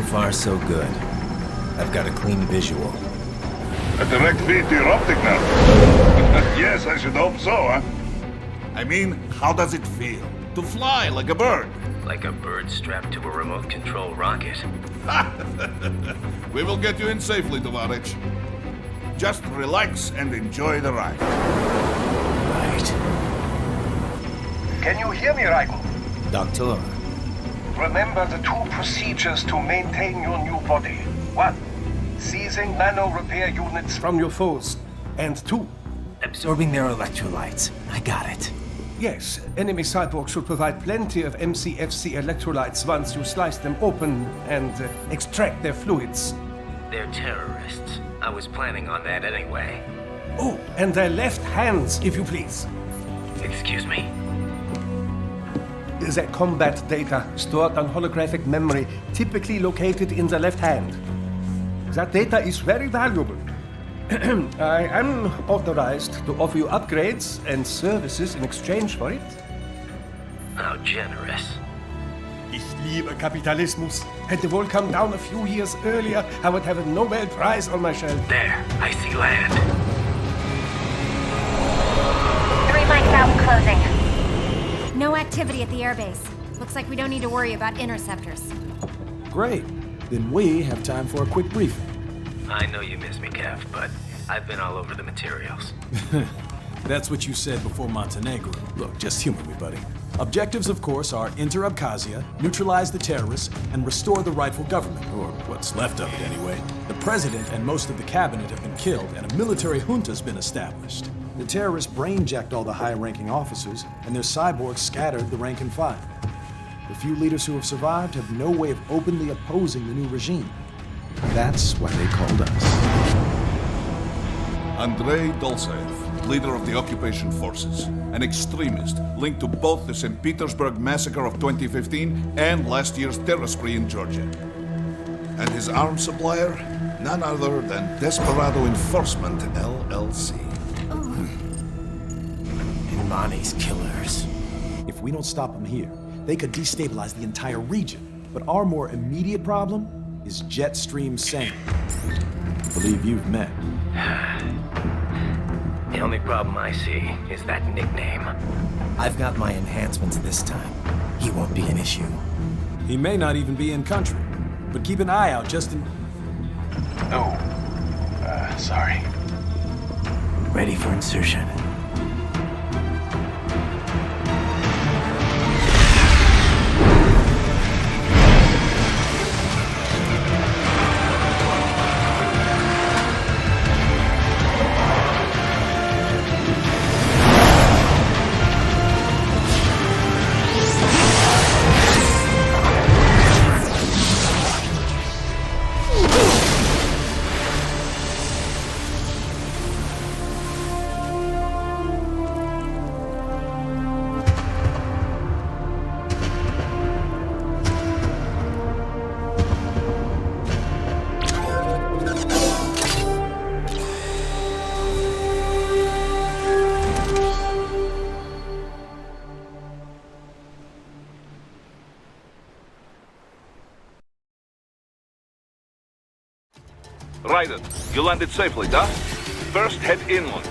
far, so good. I've got a clean visual. A direct feed to your optic nerve. Yes, I should hope so, huh? I mean, how does it feel? To fly like a bird? Like a bird strapped to a remote control rocket. We will get you in safely, Tovarich. Just relax and enjoy the ride. Right. Can you hear me, Raiko? Doctor. Remember the 2 procedures to maintain your new body. 1. Seizing nano repair units from your foes. And 2. Absorbing their electrolytes. I got it. Yes, enemy cyborgs should provide plenty of MCFC electrolytes once you slice them open and extract their fluids. They're terrorists. I was planning on that anyway. Oh, and their left hands, if you please. Excuse me? The combat data stored on holographic memory, typically located in the left hand. That data is very valuable. I am authorized to offer you upgrades and services in exchange for it. How generous. Ich liebe Kapitalismus. Had the wall come down a few years earlier, I would have a Nobel Prize on my shelf. There, I see land. 3 mics out and closing. No activity at the airbase. Looks like we don't need to worry about interceptors. Great. Then we have time for a quick briefing. I know you miss me, Kev, but I've been all over the materials. That's what you said before Montenegro. Look, just humor me, buddy. Objectives, of course, are enter Abkhazia, neutralize the terrorists, and restore the rightful government, or what's left of it anyway. The president and most of the cabinet have been killed, and a military junta's been established. The terrorists brain-jacked all the high-ranking officers, and their cyborgs scattered the rank and file. The few leaders who have survived have no way of openly opposing the new regime. That's why they called us. Andrei Dolzaev, leader of the occupation forces, an extremist linked to both the St. Petersburg massacre of 2015 and last year's terror spree in Georgia. And his arms supplier, none other than Desperado Enforcement, LLC. Imani's killers. If we don't stop them here, they could destabilize the entire region. But our more immediate problem is Jetstream Sam. I believe you've met. The only problem I see is that nickname. I've got my enhancements this time. He won't be an issue. He may not even be in country, but keep an eye out just in... Sorry. Ready for insertion. Raiden, you landed safely, da? First, head inland.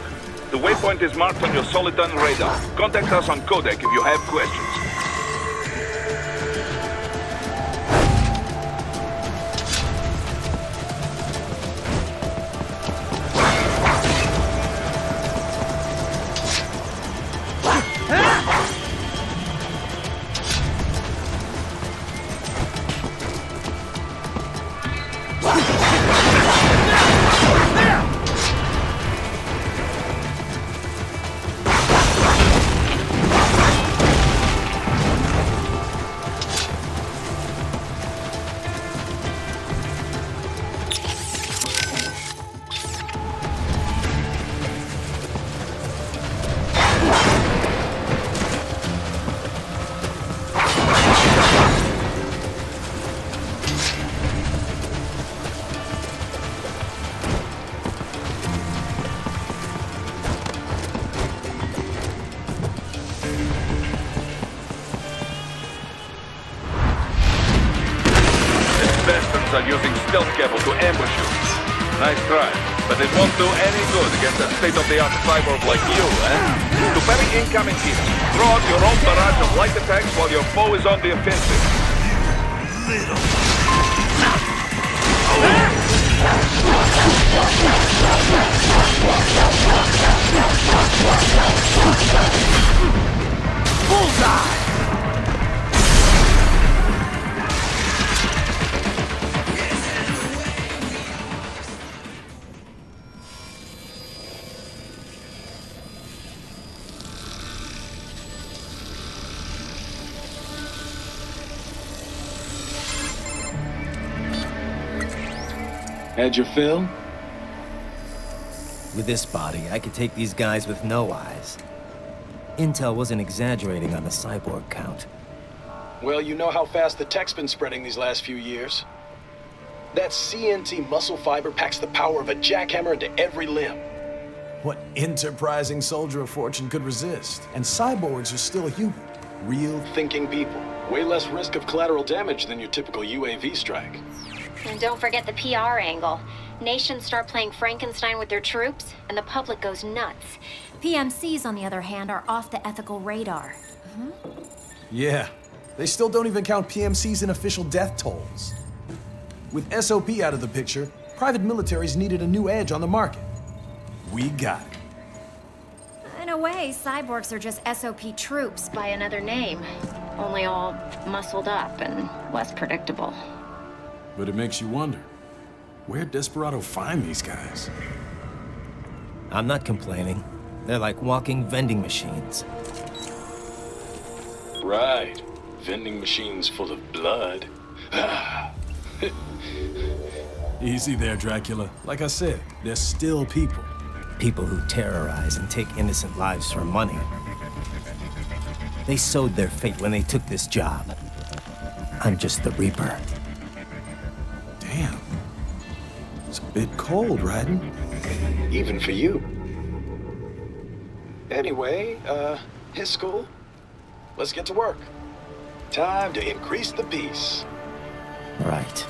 The waypoint is marked on your Soliton radar. Contact us on codec if you have questions. are using stealth cable to ambush you. Nice try, but it won't do any good against a state-of-the-art cyborg like you, eh? To parry incoming hits, throw out your own barrage of light attacks while your foe is on the offensive. Bullseye! Had your fill? With this body, I could take these guys with no eyes. Intel wasn't exaggerating on the cyborg count. Well, you know how fast the tech's been spreading these last few years. That CNT muscle fiber packs the power of a jackhammer into every limb. What enterprising soldier of fortune could resist? And cyborgs are still human. Real Thinking people. Way less risk of collateral damage than your typical UAV strike. And don't forget the PR angle. Nations start playing Frankenstein with their troops, and the public goes nuts. PMCs, on the other hand, are off the ethical radar. Yeah, they still don't even count PMCs in official death tolls. With SOP out of the picture, private militaries needed a new edge on the market. We got it. In a way, cyborgs are just SOP troops by another name. Only all muscled up and less predictable. But it makes you wonder, where'd Desperado find these guys? I'm not complaining. They're like walking vending machines. Right. Vending machines full of blood. Easy there, Dracula. Like I said, they're still people. People who terrorize and take innocent lives for money. They sowed their fate when they took this job. I'm just the Reaper. Damn. It's a bit cold, Raiden. Even for you. Anyway, his school? Let's get to work. Time to increase the peace. Right.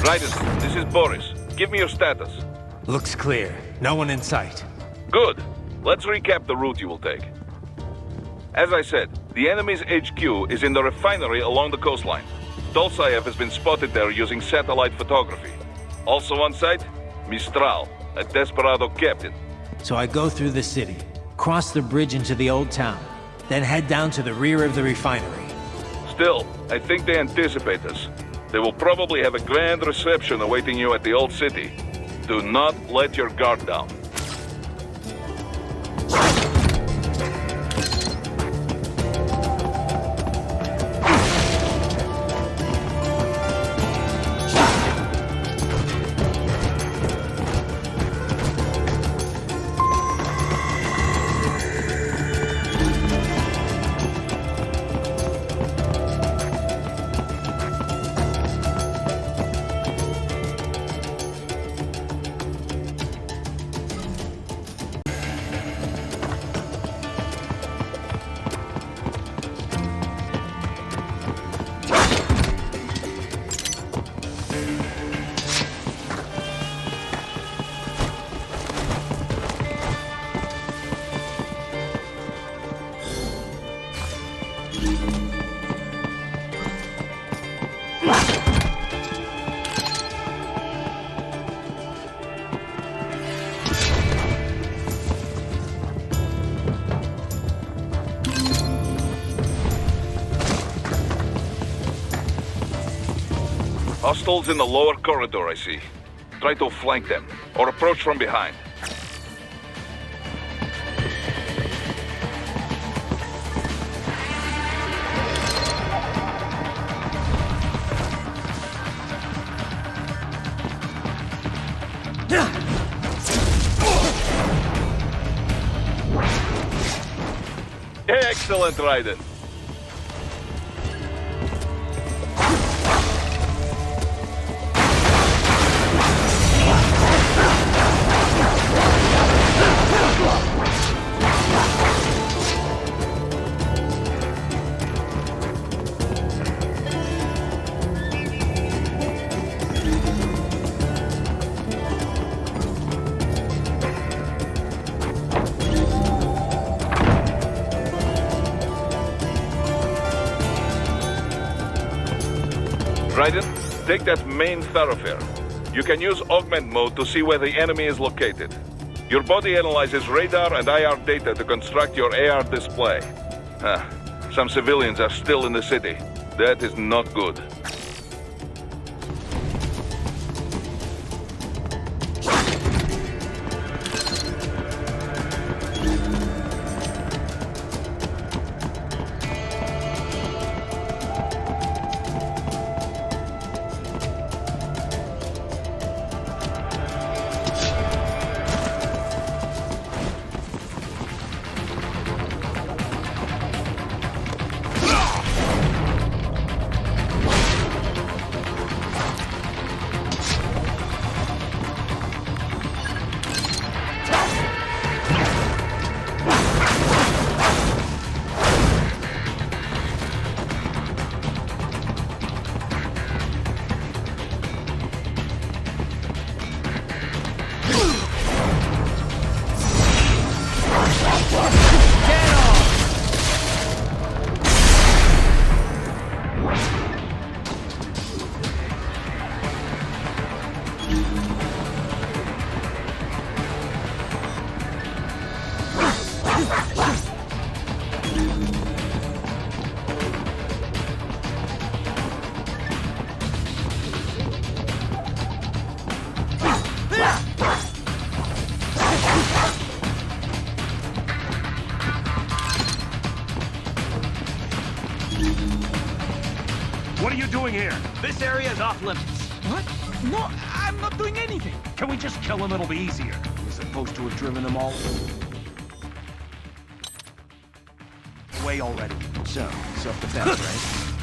Raiden, this is Boris. Give me your status. Looks clear. No one in sight. Good. Let's recap the route you will take. As I said, the enemy's HQ is in the refinery along the coastline. Dolsaev has been spotted there using satellite photography. Also on site, Mistral, a Desperado captain. So I go through the city, cross the bridge into the old town, then head down to the rear of the refinery. Still, I think they anticipate us. They will probably have a grand reception awaiting you at the old city. Do not let your guard down. Hostiles in the lower corridor, I see. Try to flank them, or approach from behind. Excellent, Raiden. Take that main thoroughfare. You can use augment mode to see where the enemy is located. Your body analyzes radar and IR data to construct your AR display. Some civilians are still in the city. That is not good. What are you doing here? This area is off limits. What? No, I'm not doing anything. Can we just kill him? It'll be easier. We're supposed to have driven them all away already. So, self-defense,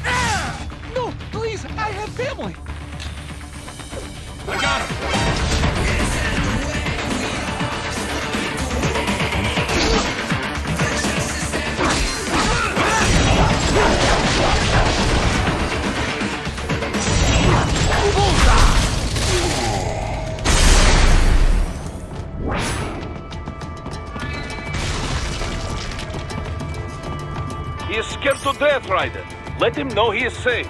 right? No, please, I have family. I got him. He is scared to death, Raiden. Let him know he is safe.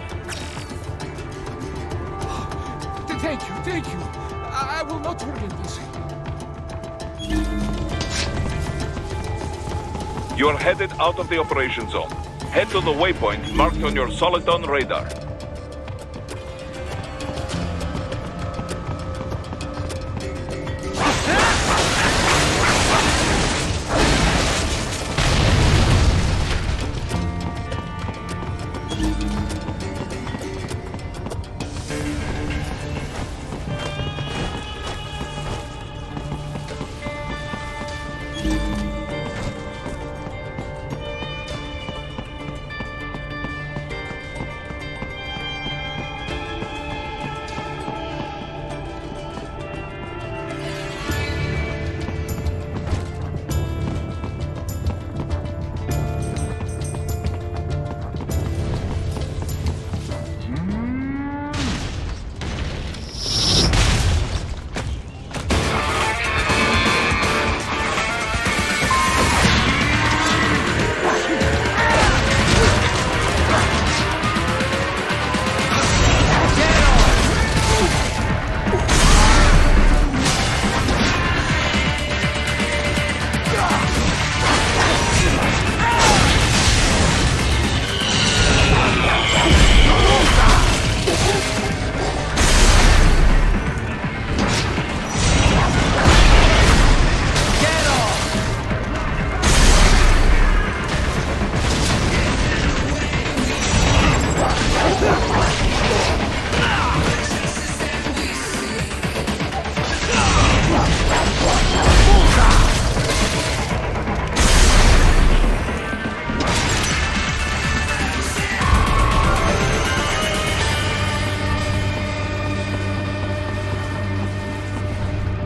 Thank you. I will not forget this. You are headed out of the operation zone. Head to the waypoint marked on your Soliton radar.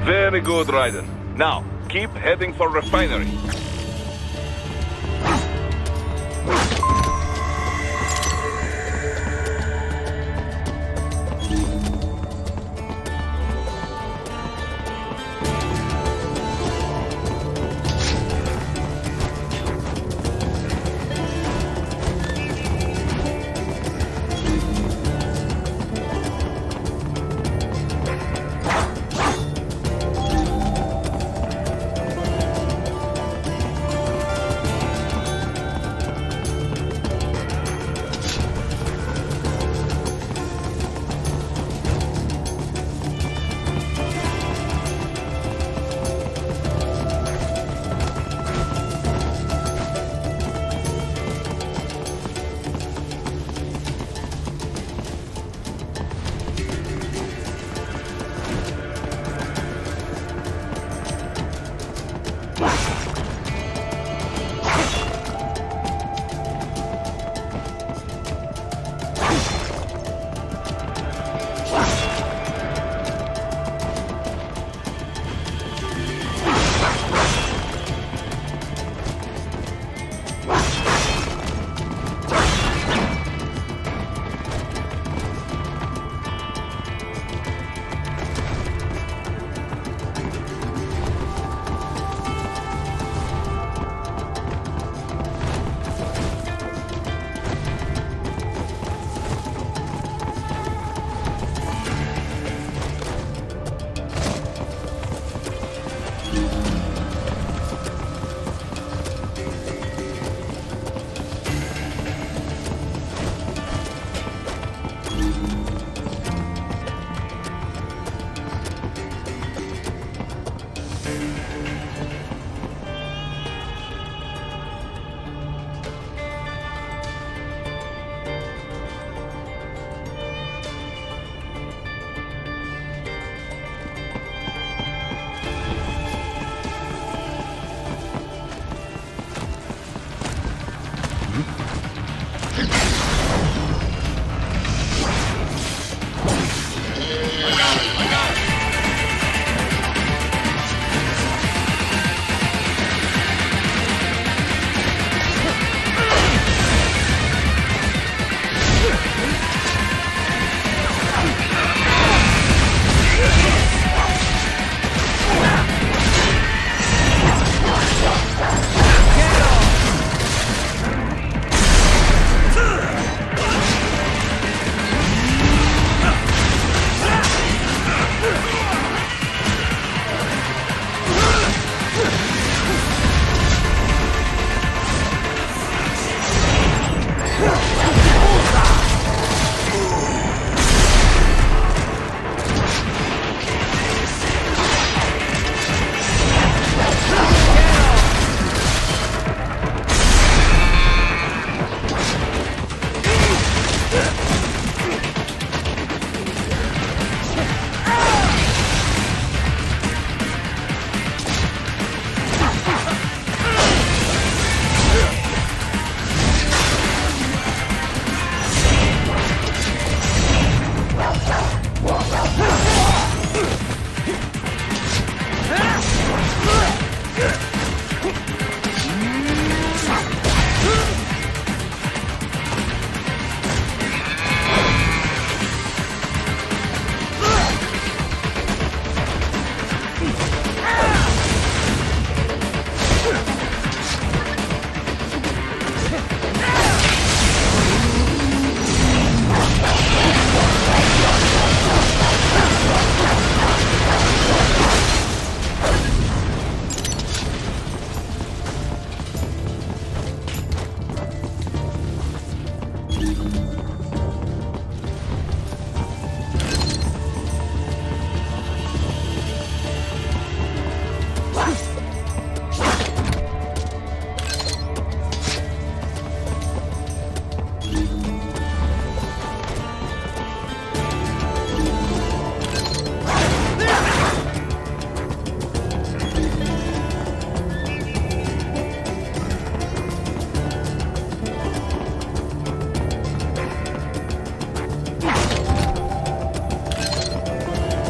Very good, Raiden. Now, keep heading for refinery.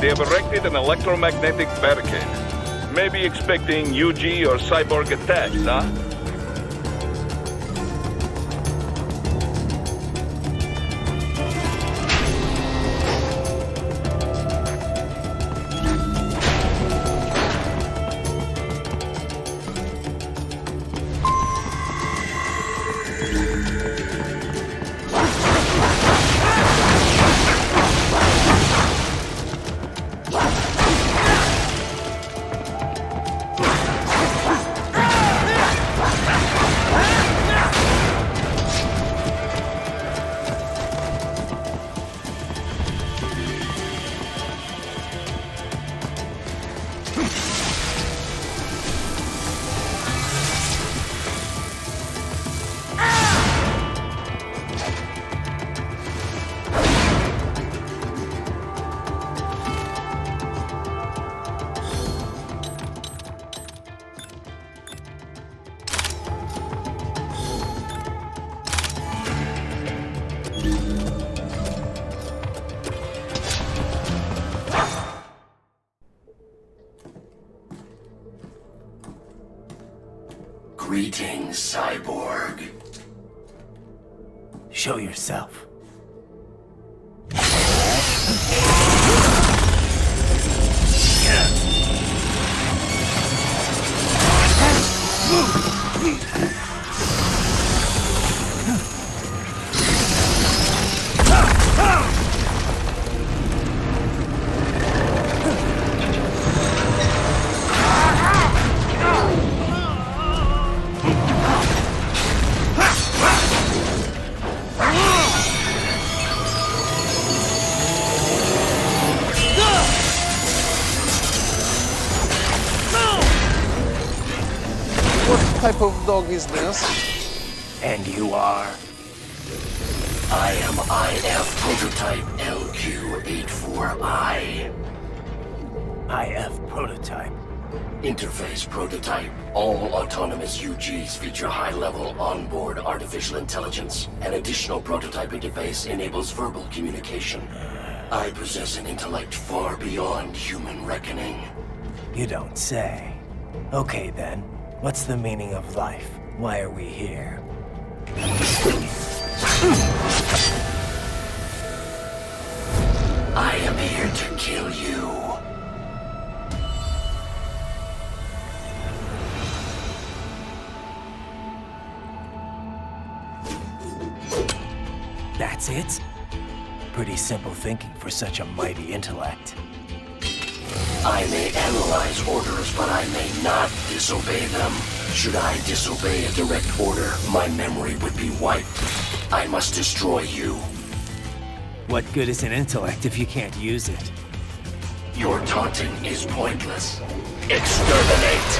They have erected an electromagnetic barricade. Maybe expecting UG or cyborg attacks, huh? Greetings, cyborg. Show yourself. What type of dog is this? And you are? I am IF Prototype LQ84I. IF Prototype. Interface Prototype. All autonomous UGs feature high-level onboard artificial intelligence. An additional prototype interface enables verbal communication. I possess an intellect far beyond human reckoning. You don't say. Okay then, what's the meaning of life? Why are we here? I am here to kill you. That's it? Pretty simple thinking for such a mighty intellect. I may analyze orders, but I may not disobey them. Should I disobey a direct order, my memory would be wiped. I must destroy you. What good is an intellect if you can't use it? Your taunting is pointless. Exterminate!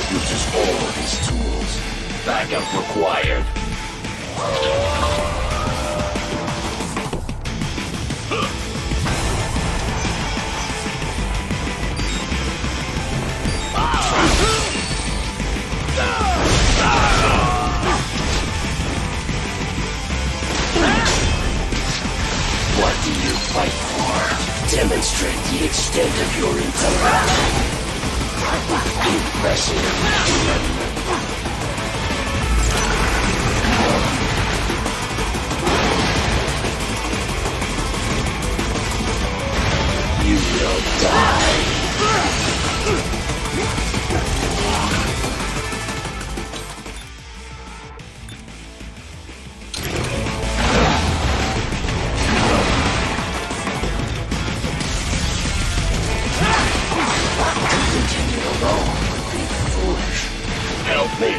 Uses all of his tools. Backup required. What do you fight for? Demonstrate the extent of your intellect. Impressive. You will die. alone would be foolish. Help me.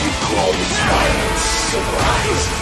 You call this violence civilized?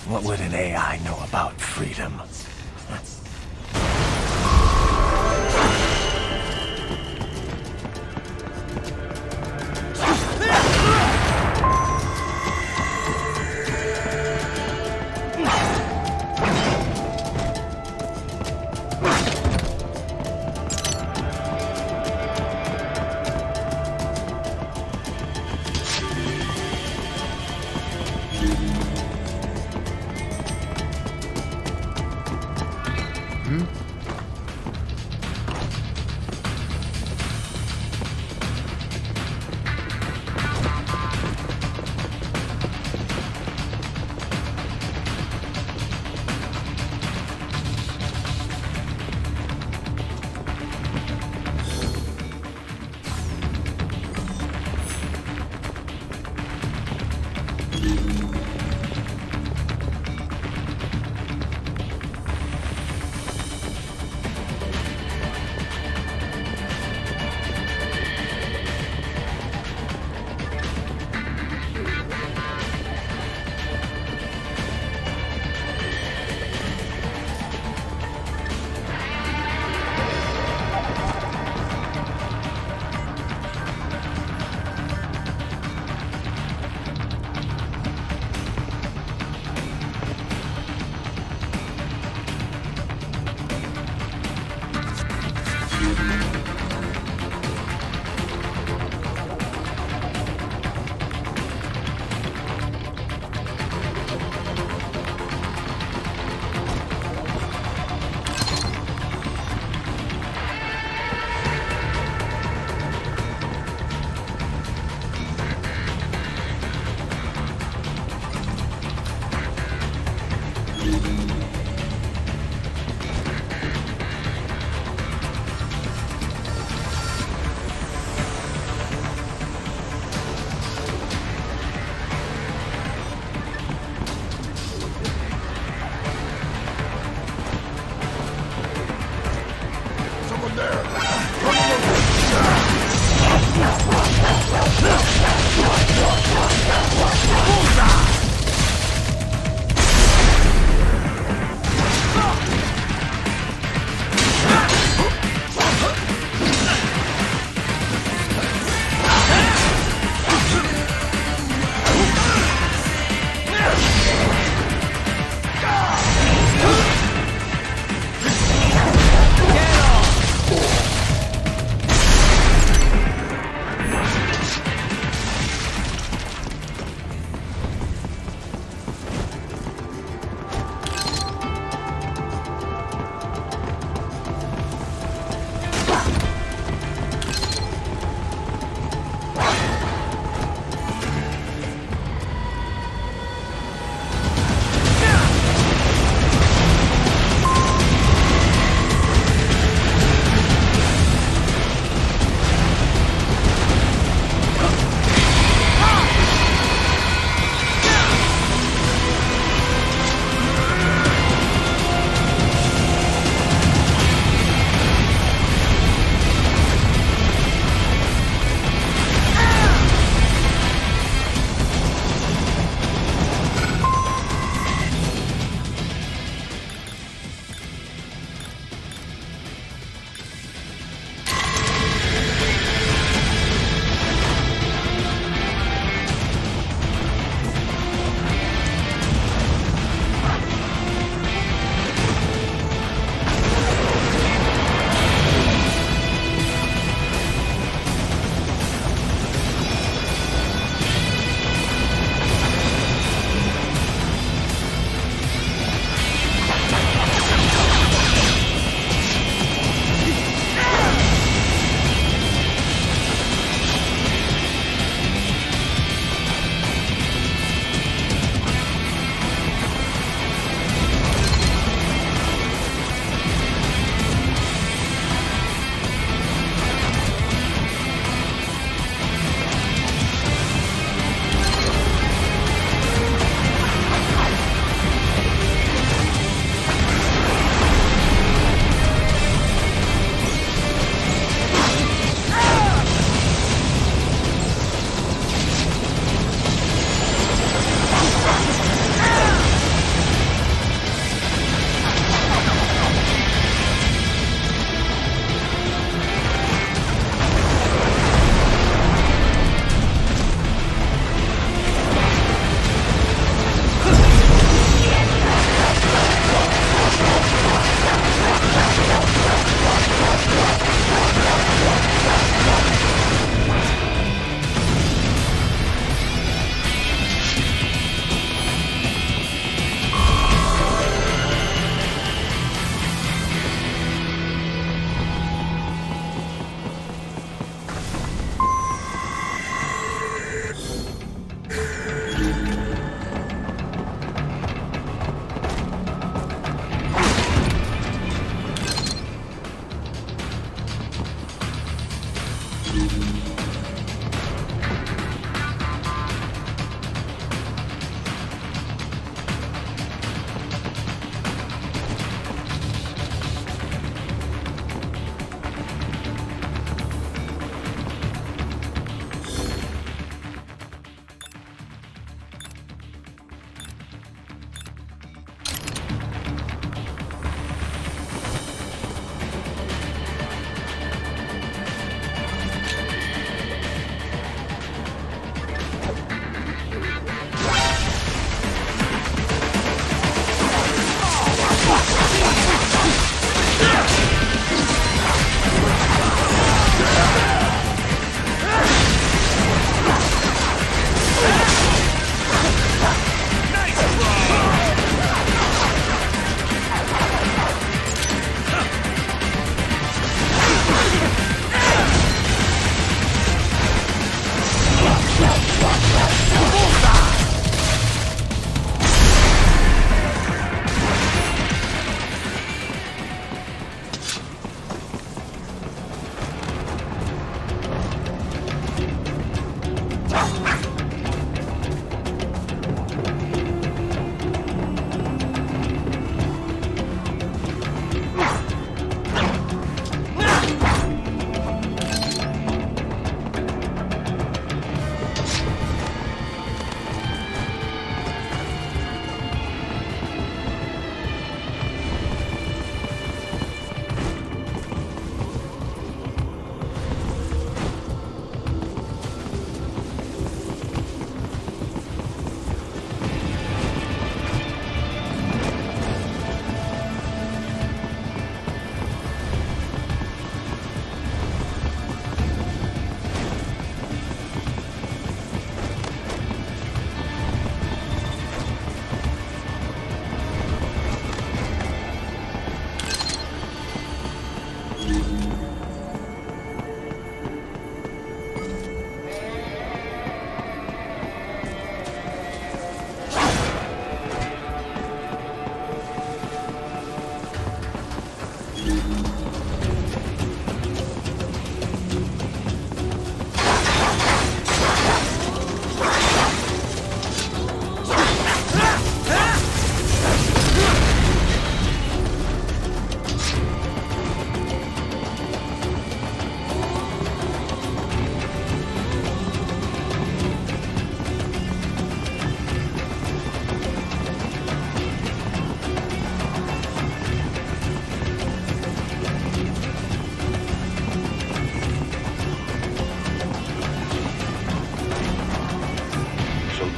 What would an AI know about freedom?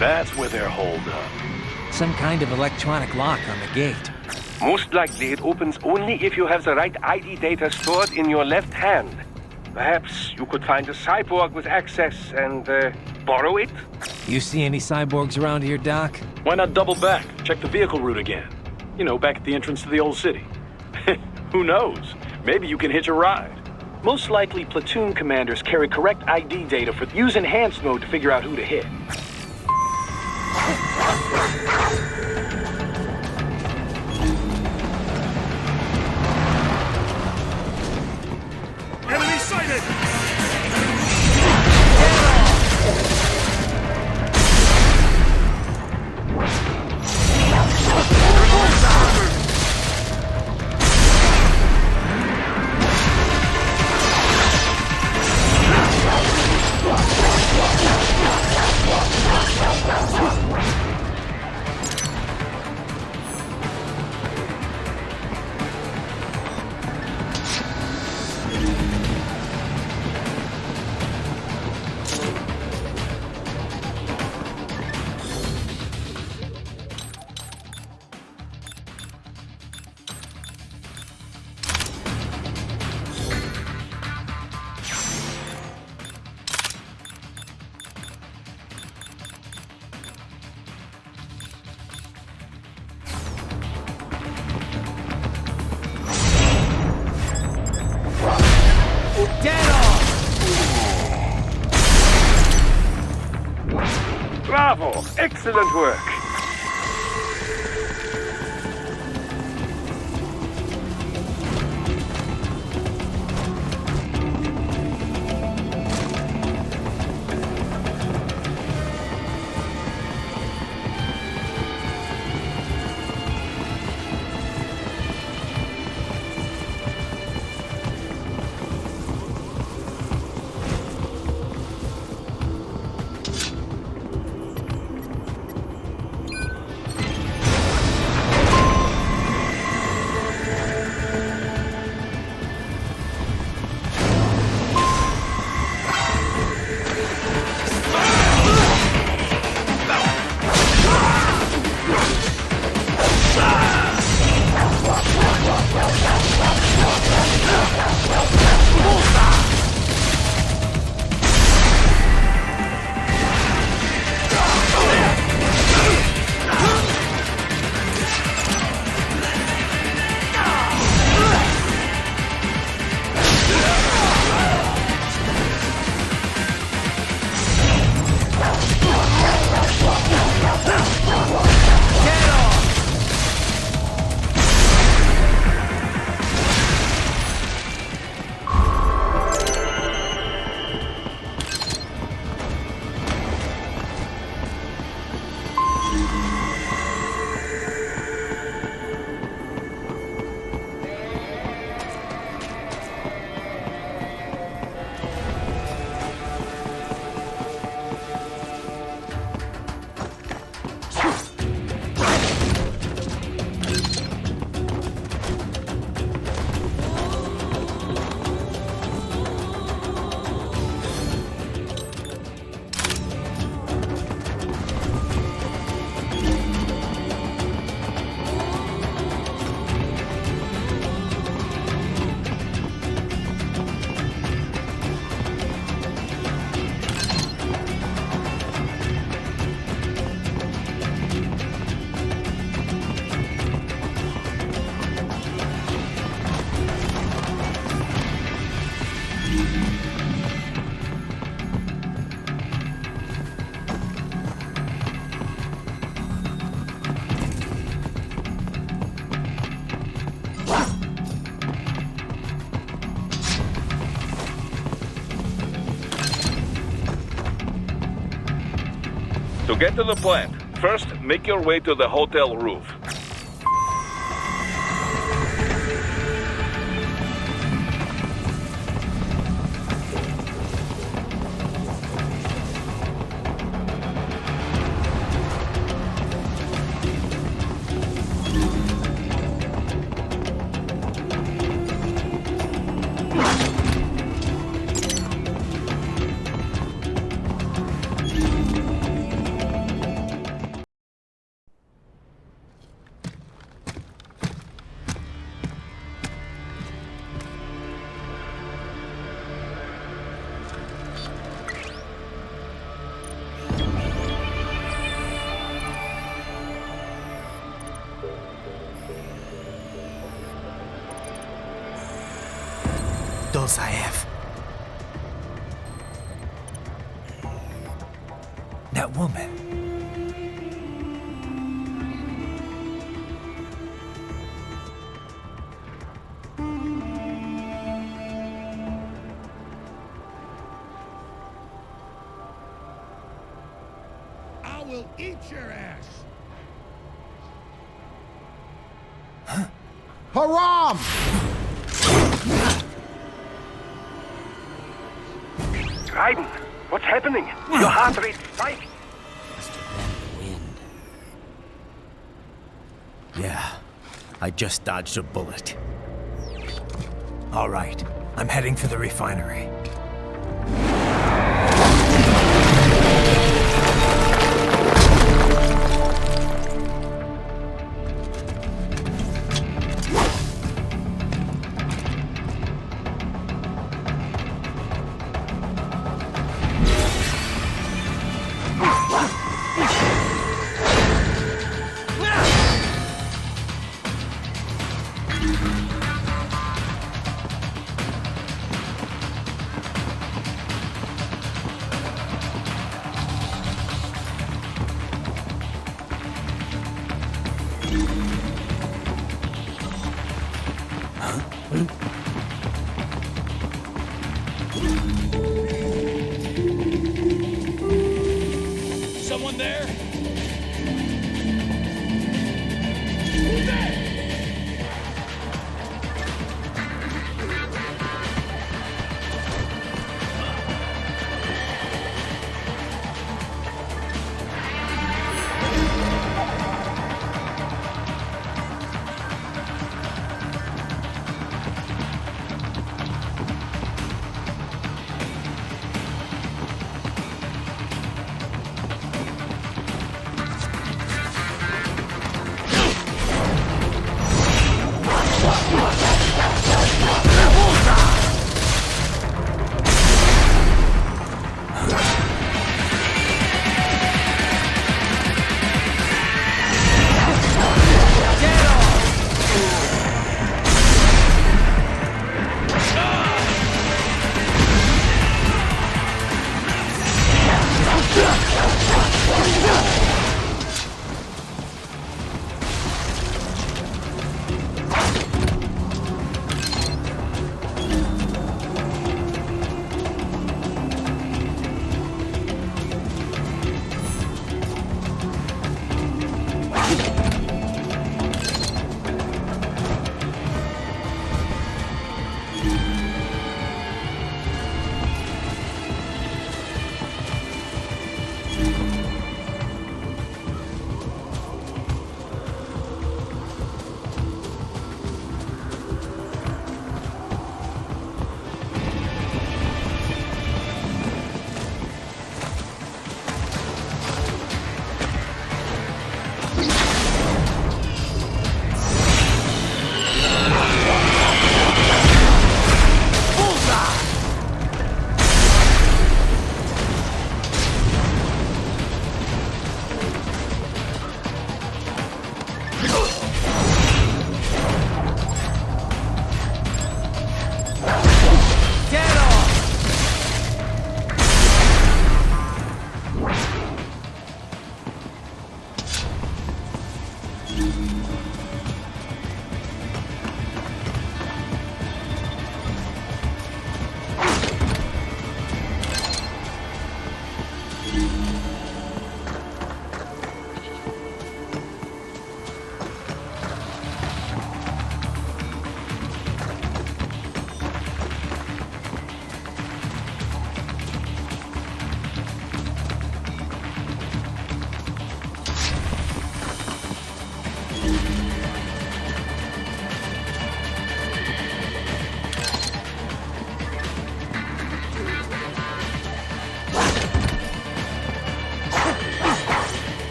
That's where they're holed up. Some kind of electronic lock on the gate. Most likely it opens only if you have the right ID data stored in your left hand. Perhaps you could find a cyborg with access and borrow it? You see any cyborgs around here, Doc? Why not double back? Check the vehicle route again. You know, back at the entrance to the old city. Who knows? Maybe you can hitch a ride. Most likely, platoon commanders carry correct ID data for use enhanced mode to figure out who to hit. Enemy sighted! Bravo! Excellent work! To get to the plant, first make your way to the hotel roof. Dolzaev. That woman. I will eat your ass! Huh? Haram! Raiden, what's happening? Your heart rate spiked. Yeah, I just dodged a bullet. All right, I'm heading for the refinery. Someone there? Who's there?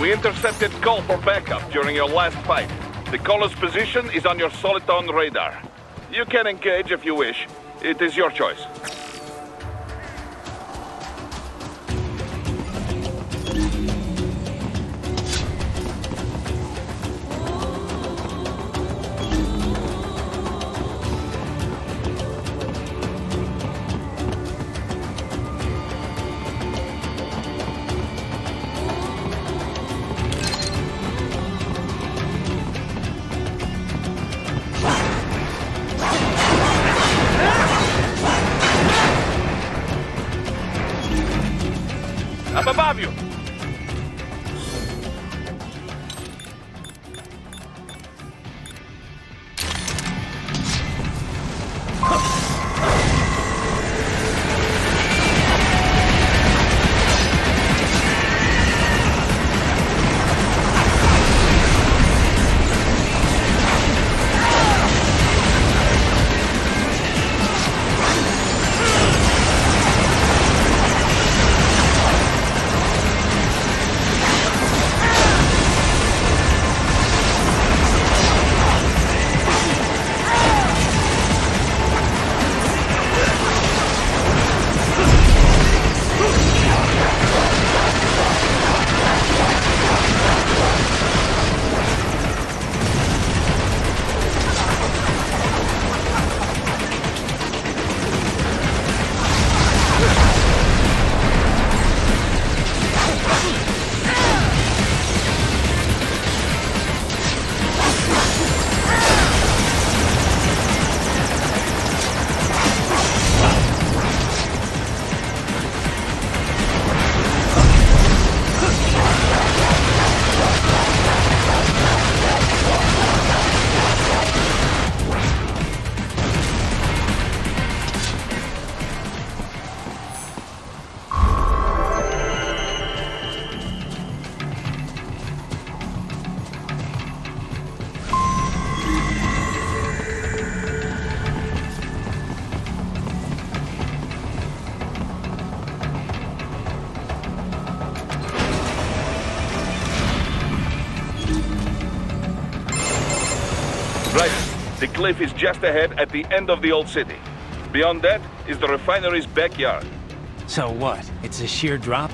We intercepted call for backup during your last fight. The caller's position is on your Soliton radar. You can engage if you wish. It is your choice. I'm above you! Right. The cliff is just ahead at the end of the old city. Beyond that is the refinery's backyard. So what? It's a sheer drop?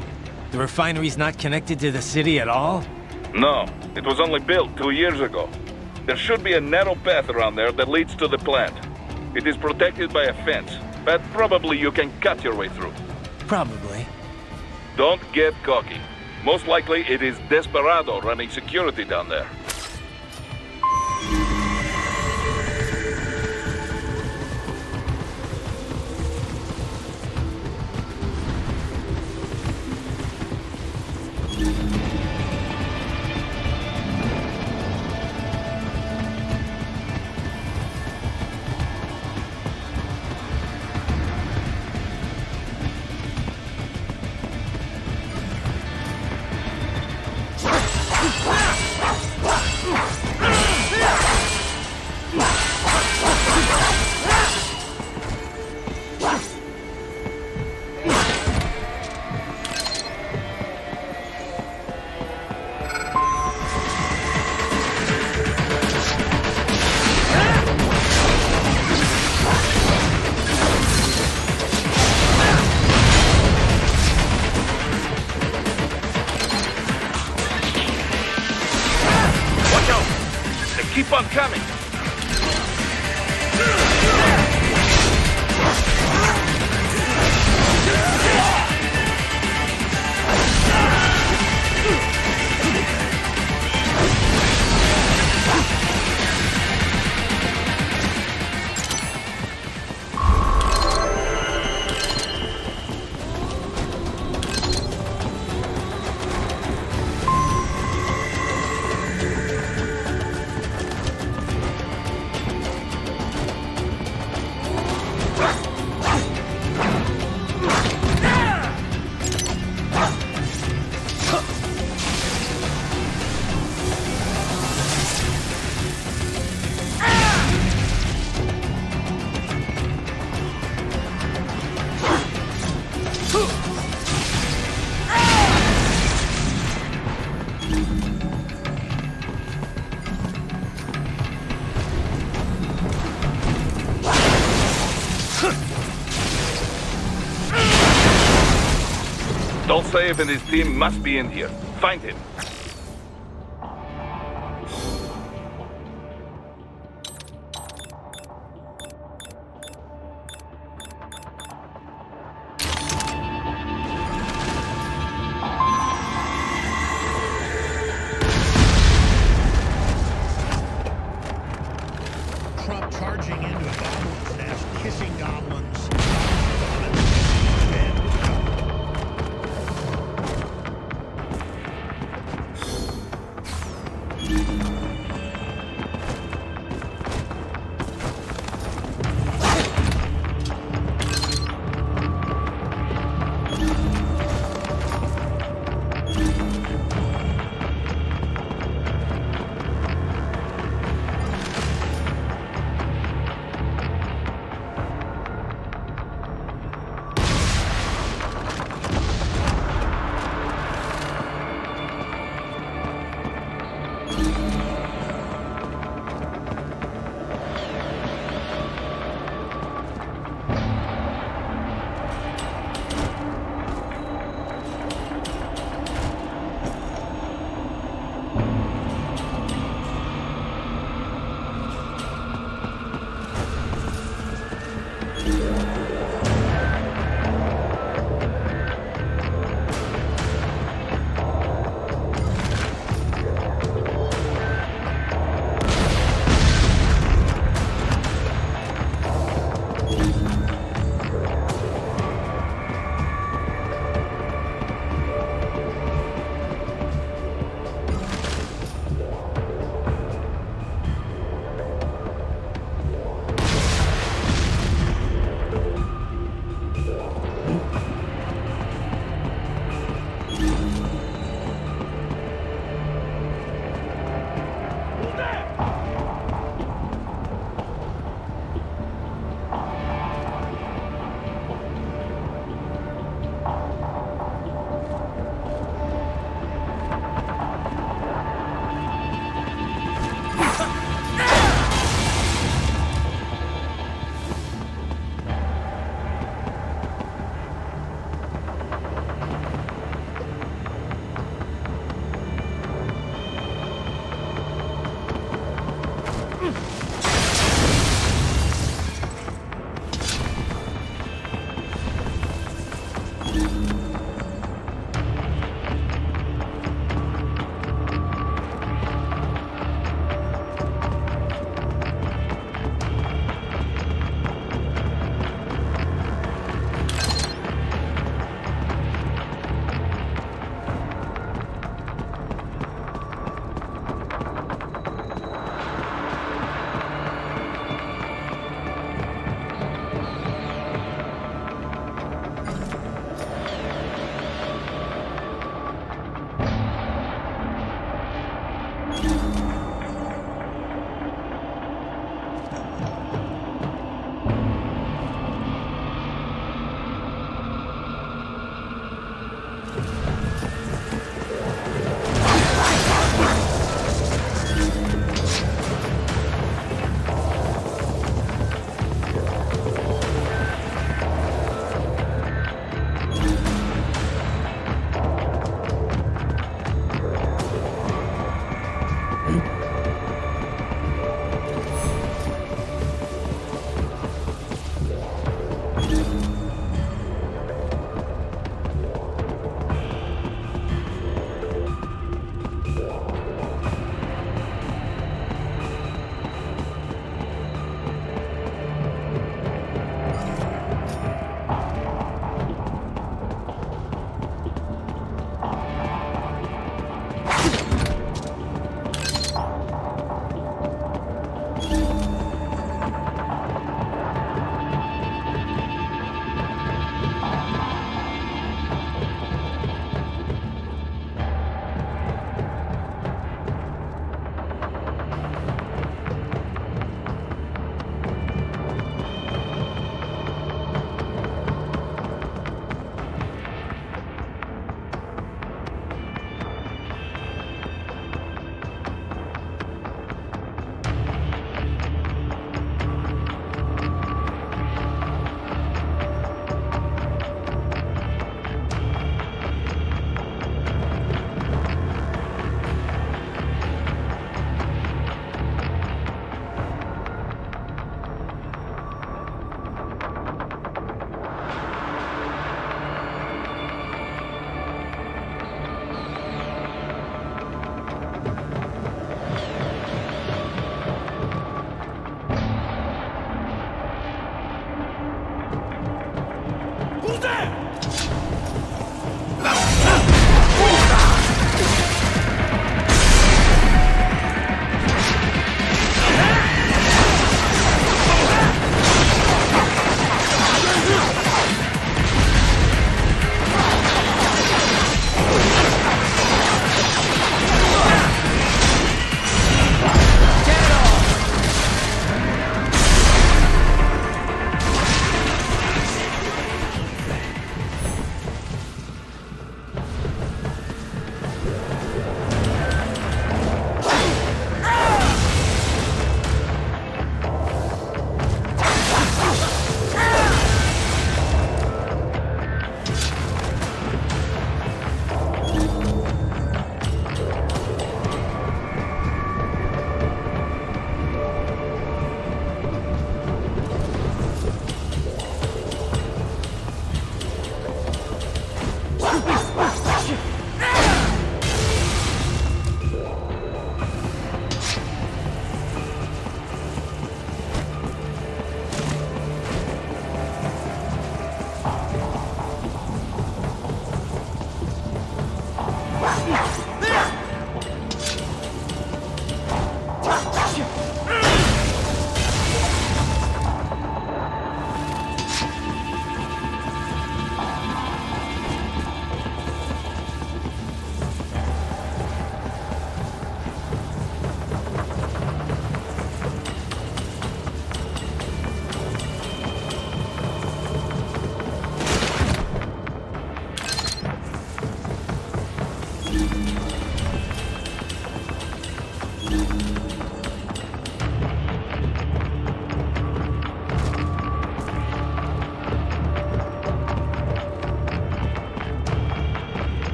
The refinery's not connected to the city at all? No, it was only built 2 years ago. There should be a narrow path around there that leads to the plant. It is protected by a fence, but probably you can cut your way through. Probably. Don't get cocky. Most likely it is Desperado running security down there. Keep on coming! Dolsaev and his team must be in here. Find him. Trump charging into a goblin's nest, kissing goblins.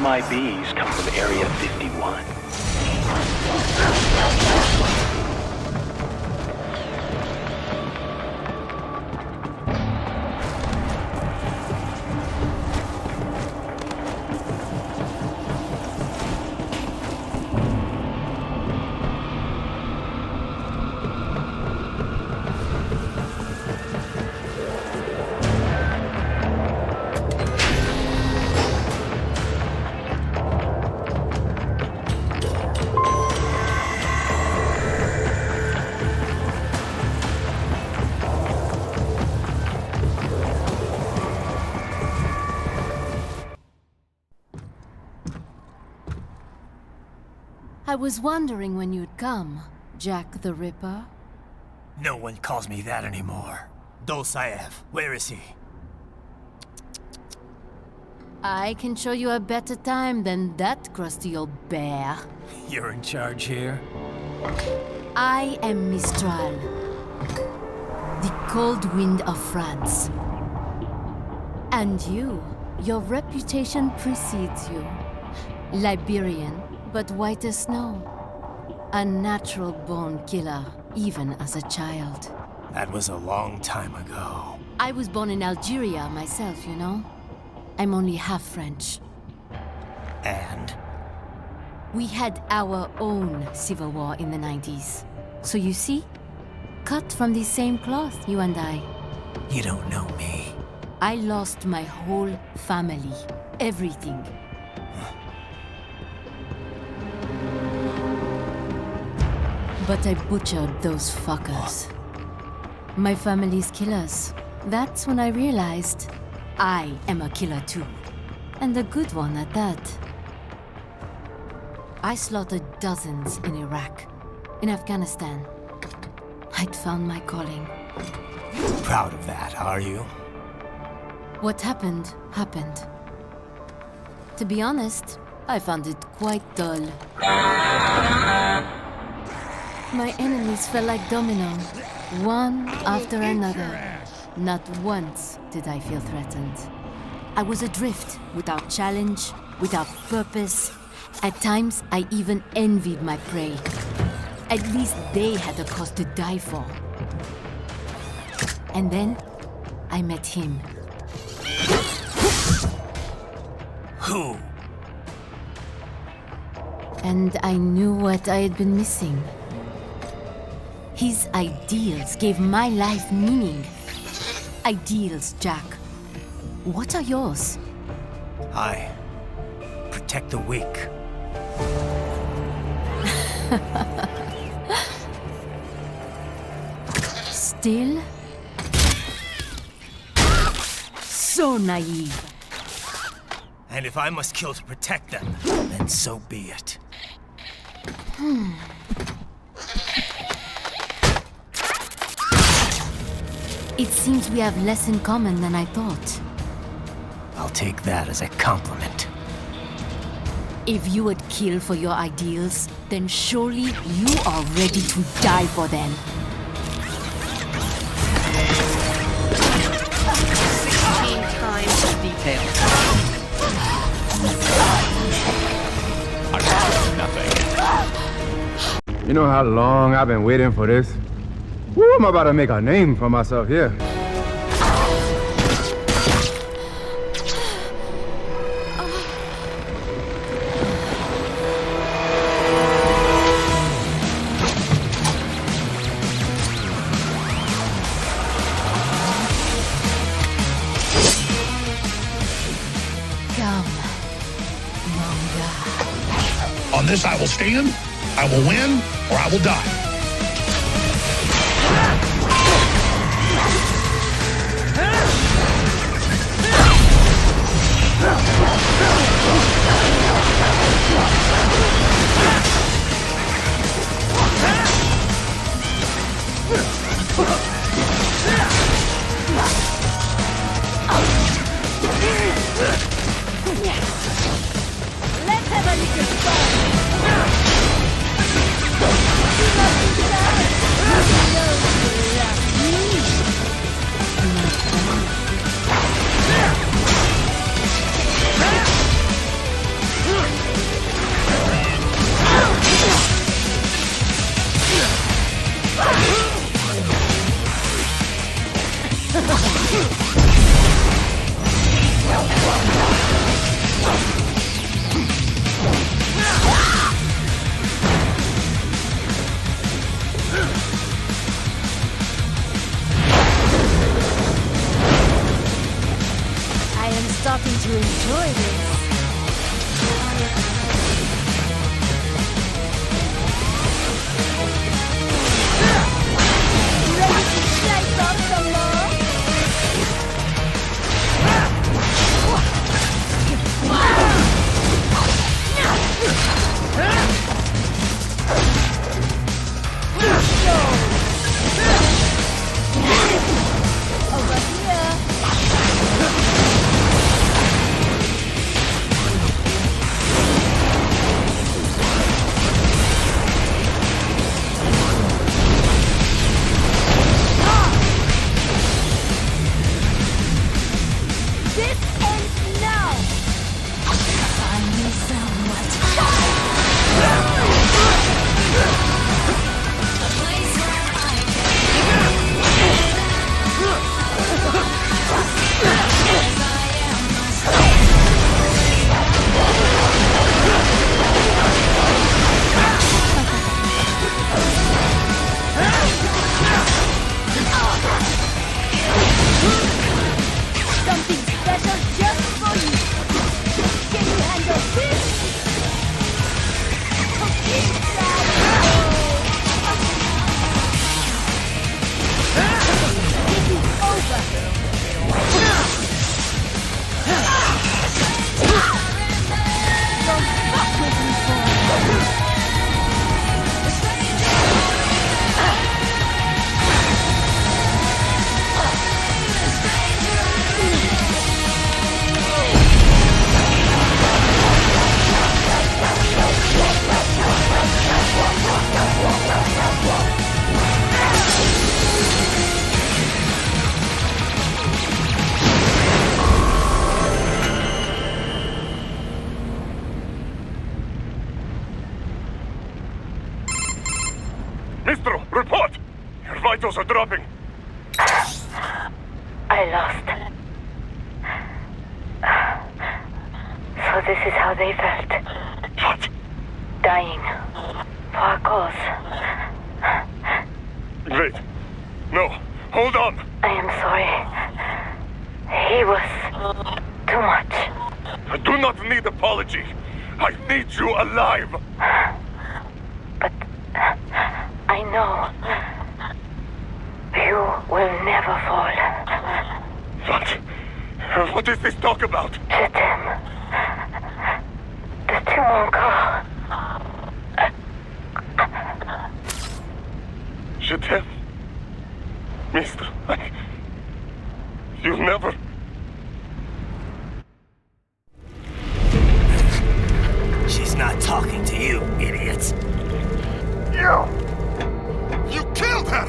MIBs come from Area 51. I was wondering when you'd come, Jack the Ripper. No one calls me that anymore. Dolsaev, where is he? I can show you a better time than that crusty old bear. You're in charge here? I am Mistral, the cold wind of France. And your reputation precedes you. Liberian, but white as snow. A natural-born killer, even as a child. That was a long time ago. I was born in Algeria myself, you know? I'm only half French. And? We had our own civil war in the 90s. So you see? Cut from the same cloth, you and I. You don't know me. I lost my whole family. Everything. But I butchered those fuckers. My family's killers. That's when I realized I am a killer too. And a good one at that. I slaughtered dozens in Iraq, in Afghanistan. I'd found my calling. Proud of that, are you? What happened, happened. To be honest, I found it quite dull. My enemies fell like domino, one after another. Not once did I feel threatened. I was adrift, without challenge, without purpose. At times, I even envied my prey. At least they had a cause to die for. And then, I met him. Who? And I knew what I had been missing. His ideals gave my life meaning. Ideals, Jack. What are yours? I protect the weak. Still? So naive. And if I must kill to protect them, then so be it. It seems we have less in common than I thought. I'll take that as a compliment. If you would kill for your ideals, then surely you are ready to die for them. 16 times the details. Nothing. You know how long I've been waiting for this? Woo, I'm about to make a name for myself here. On this I will stand, I will win, or I will die. Let's have a little fun! I am starting to enjoy this. Ready to slice off some more? Over here. This ends now! Find me something special just for you! Can you handle this? This is over! Don't fuck with me, boy! Mistral, report! Your vitals are dropping. I lost. So this is how they felt. What? Dying. For a cause. Wait. No. Hold on. I am sorry. He was too much. I do not need apology. I need you alive. But I know you will never fall. What? What is this talk about? Je t'aime. De tout mon corps. Je t'aime. Mister, you'll never... She's not talking to you, idiot. You! You killed her!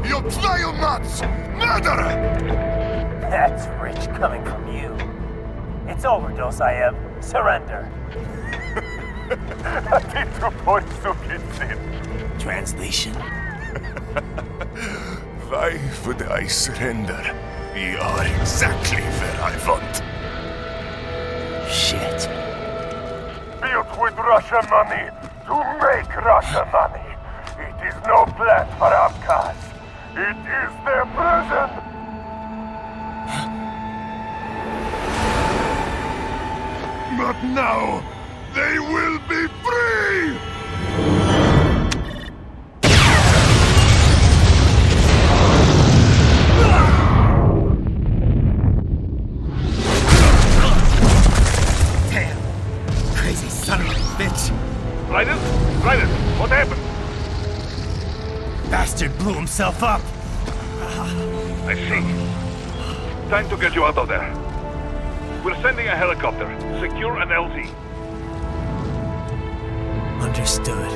You vile nuts! Murderer! That's rich coming from you. It's overdose, I have. Surrender. Translation. Why would I surrender? You are exactly where I want. Shit. Built with Russian money to make Russian money. It is no plan for outcasts. It is their prison. But now, they will be free! Damn! Crazy son of a bitch! Raiden? Raiden, what happened? Bastard blew himself up! I see. Time to get you out of there. We're sending a helicopter. Secure an LZ. Understood.